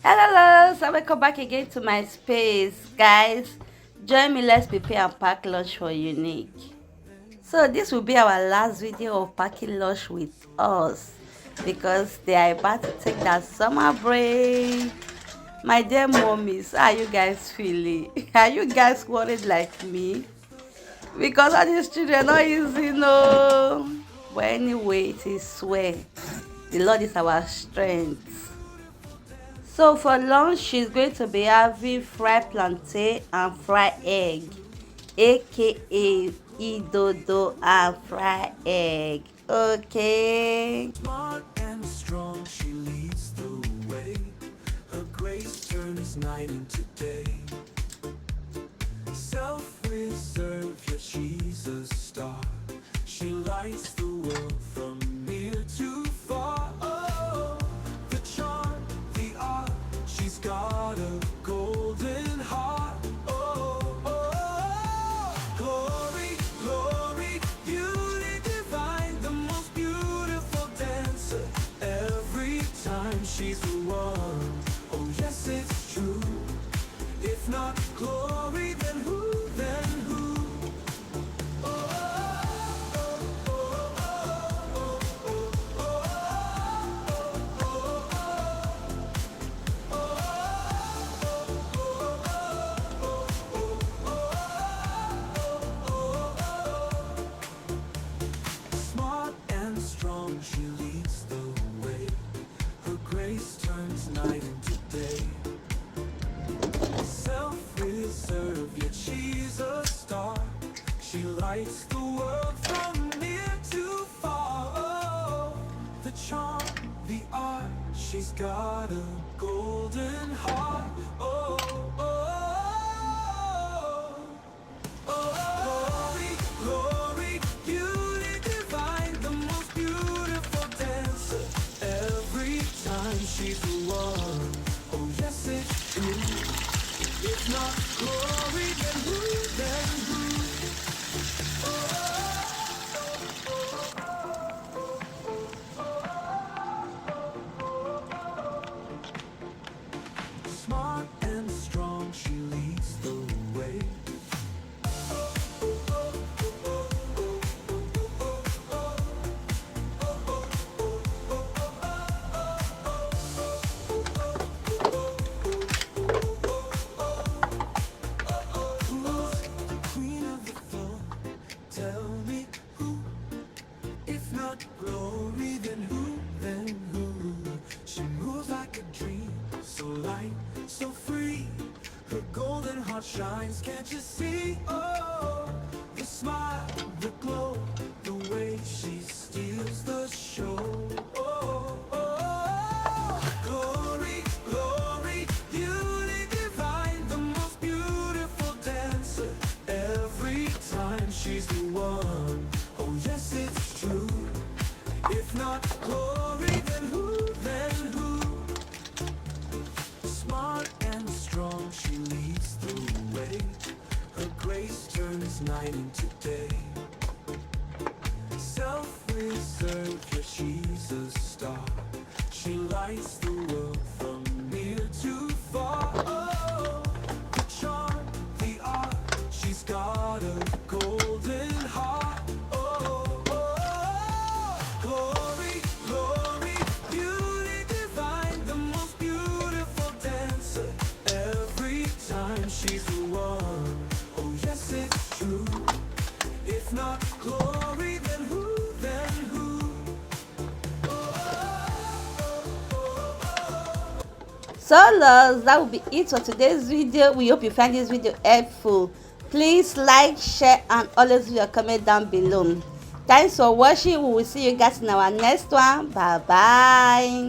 Hello, so welcome back again to my space, guys. Join me, let's prepare and pack lunch for Unique. So this will be our last video of packing lunch with us because they are about to take that summer break. My dear mommies, how are you guys feeling? Are you guys worried like me? Because all these children not easy, no. But anyway, it is swear. The Lord is our strength. So for lunch, she's going to be having fried plantain and fried egg, aka idodo and fried egg. Okay. Smart and strong, she leads the way. Her grace turns night into day. Self-reserved, yet she's a star. She lights the world from near to far. Oh, the charm, the art, she's got a golden heart. Oh, oh, oh. Glory, glory, beauty divine, the most beautiful dancer. Every time she's the one. Oh, yes, it's true. If not glory, then who? Then who? Smart and strong, she leads the way. Her grace turns night into day. Self-reserved, yet she's a star. She lights the world from near to far. Oh, the charm, the art, she's got a golden heart. Oh, oh, oh, oh. Glory, glory, beauty divine, the most beautiful dancer. Every time she's the one. Oh, yes, it's true. If not glory, then who? Then who? Smart and strong, she leads the way. Who's the queen of the floor? Tell me who? If not glory, then who? Then who? She moves like a dream, so light, so free. Her golden heart shines, can't you see? Oh, the smile, the glow, the way she steals the show. Oh, oh, oh. Glory, glory, beauty divine, the most beautiful dancer. Every time she's the one. Oh, yes, it's true. If not glory, then who? Then who? Smart and strong, she leads the way. Her grace turns night into day. Self-reserved, yet she's a star. She lights the world from near to far. Oh, the charm, the art, she's got a golden heart. Oh, oh, oh. Glory, glory, beauty divine, the most beautiful dancer. Every time she's the one. Oh, yes, it's true. If not glory, then who? Then who? So loves, that will be it for today's video. We hope you find this video helpful. Please like, share, and always leave your comment down below. Thanks for watching. We will see you guys in our next one. Bye bye.